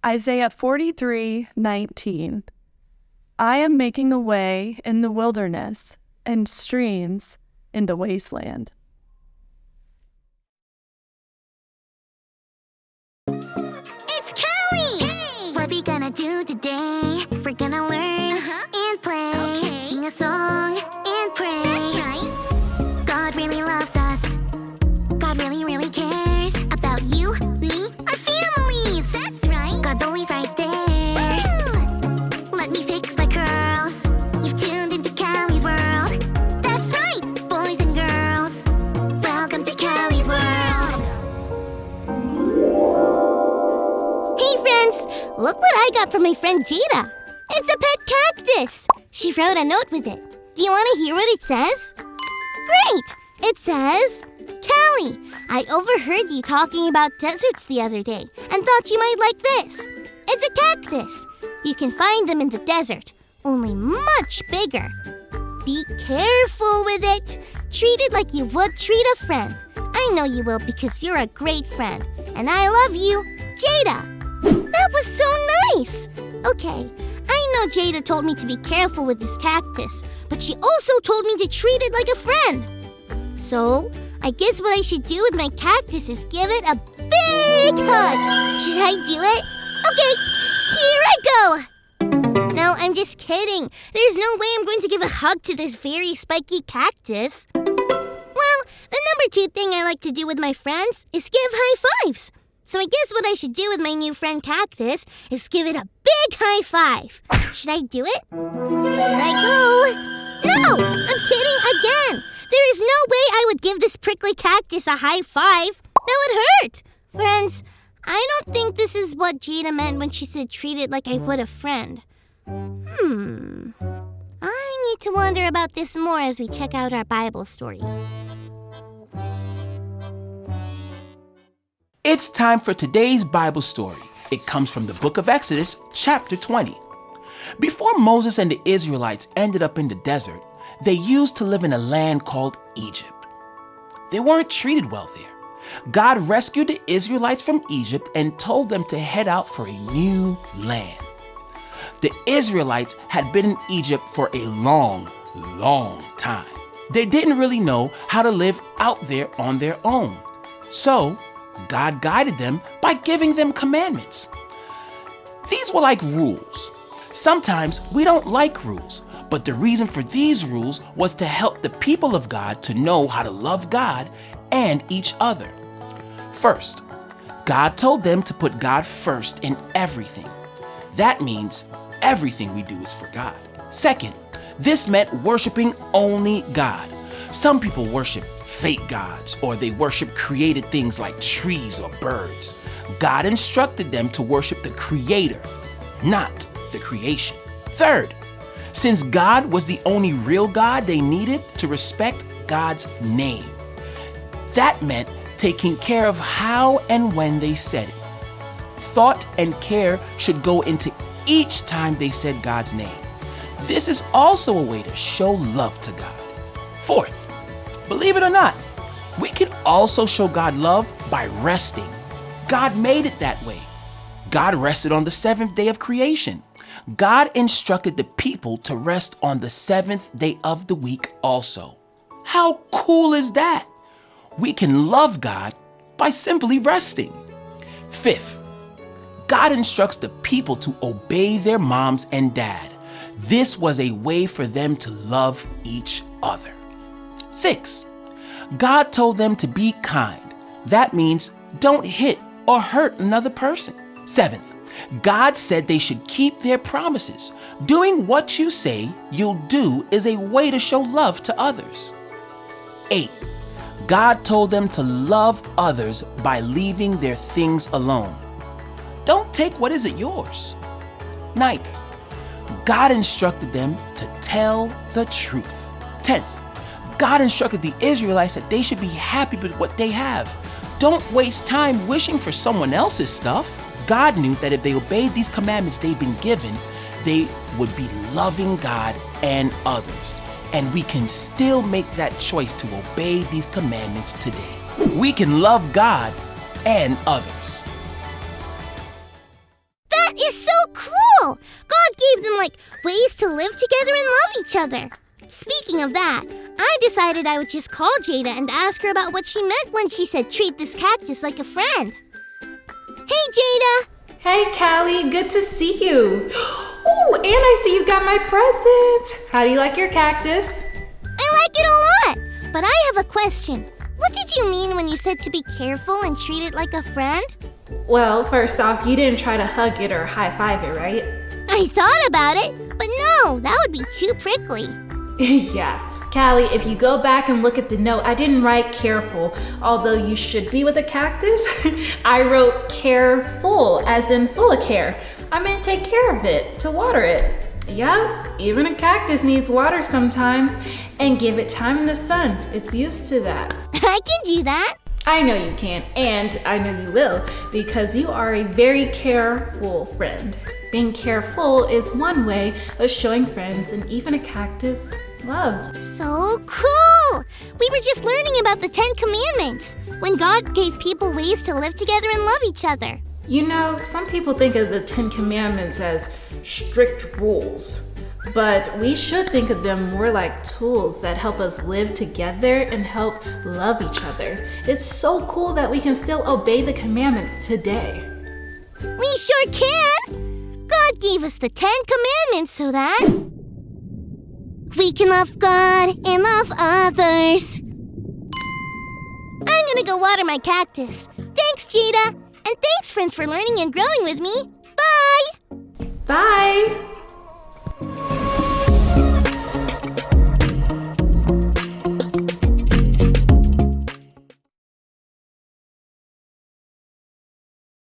Isaiah 43:19. I am making a way in the wilderness and streams in the wasteland. It's Kelly! Hey! What we gonna do today? We're gonna learn and play. Okay. Sing a song and pray. That's right. God really loves us. God really, really cares about you, me, our families. That's right. God's always right there. Ooh. Let me fix my curls. You've tuned into Callie's world. That's right, boys and girls. Welcome to Callie's world. Hey friends, look what I got from my friend Jada. It's a pet cactus. She wrote a note with it. Do you want to hear what it says? Great! It says, Callie, I overheard you talking about deserts the other day and thought you might like this. It's a cactus. You can find them in the desert, only much bigger. Be careful with it. Treat it like you would treat a friend. I know you will because you're a great friend. And I love you, Jada. That was so nice. Okay, I know Jada told me to be careful with this cactus, but she also told me to treat it like a friend. So, I guess what I should do with my cactus is give it a big hug. Should I do it? Okay, here I go. No, I'm just kidding. There's no way I'm going to give a hug to this very spiky cactus. Well, the number 2 thing I like to do with my friends is give high fives. So I guess what I should do with my new friend Cactus is give it a big high five. Should I do it? Here I go. No! I'm kidding again. There is no way I would give this prickly cactus a high five. That would hurt. Friends, I don't think this is what Jada meant when she said treat it like I would a friend. I need to wonder about this more as we check out our Bible story. It's time for today's Bible story. It comes from the book of Exodus, chapter 20. Before Moses and the Israelites ended up in the desert, they used to live in a land called Egypt. They weren't treated well there. God rescued the Israelites from Egypt and told them to head out for a new land. The Israelites had been in Egypt for a long, long time. They didn't really know how to live out there on their own. So, God guided them by giving them commandments. These were like rules. Sometimes we don't like rules, but the reason for these rules was to help the people of God to know how to love God and each other. First, God told them to put God first in everything. That means everything we do is for God. Second, this meant worshiping only God. Some people worship fake gods, or they worship created things like trees or birds. God instructed them to worship the Creator, not the creation. Third, since God was the only real God, they needed to respect God's name. That meant taking care of how and when they said it. Thought and care should go into each time they said God's name. This is also a way to show love to God. Fourth, believe it or not, we can also show God love by resting. God made it that way. God rested on the 7th day of creation. God instructed the people to rest on the 7th day of the week also. How cool is that? We can love God by simply resting. Fifth, God instructs the people to obey their moms and dad. This was a way for them to love each other. 6, God told them to be kind. That means don't hit or hurt another person. 7th, God said they should keep their promises. Doing what you say you'll do is a way to show love to others. 8, God told them to love others by leaving their things alone. Don't take what isn't yours. 9th, God instructed them to tell the truth. 10th, God instructed the Israelites that they should be happy with what they have. Don't waste time wishing for someone else's stuff. God knew that if they obeyed these commandments they've been given, they would be loving God and others. And we can still make that choice to obey these commandments today. We can love God and others. ways to live together and love each other. Speaking of that, I decided I would just call Jada and ask her about what she meant when she said treat this cactus like a friend. Hey, Jada! Hey, Callie, good to see you. Oh, and I see you got my present. How do you like your cactus? I like it a lot, but I have a question. What did you mean when you said to be careful and treat it like a friend? Well, first off, you didn't try to hug it or high-five it, right? I thought about it, but no, that would be too prickly. Yeah. Callie, if you go back and look at the note, I didn't write careful, although you should be with a cactus. I wrote careful, as in full of care. I meant take care of it, to water it. Yeah, even a cactus needs water sometimes, and give it time in the sun. It's used to that. I can do that. I know you can, and I know you will, because you are a very careful friend. Being careful is one way of showing friends and even a cactus love. So cool! We were just learning about the 10 Commandments, when God gave people ways to live together and love each other. You know, some people think of the 10 Commandments as strict rules, but we should think of them more like tools that help us live together and help love each other. It's so cool that we can still obey the commandments today. We sure can! God gave us the 10 Commandments so that we can love God and love others. I'm gonna go water my cactus. Thanks, Jada. And thanks, friends, for learning and growing with me. Bye! Bye!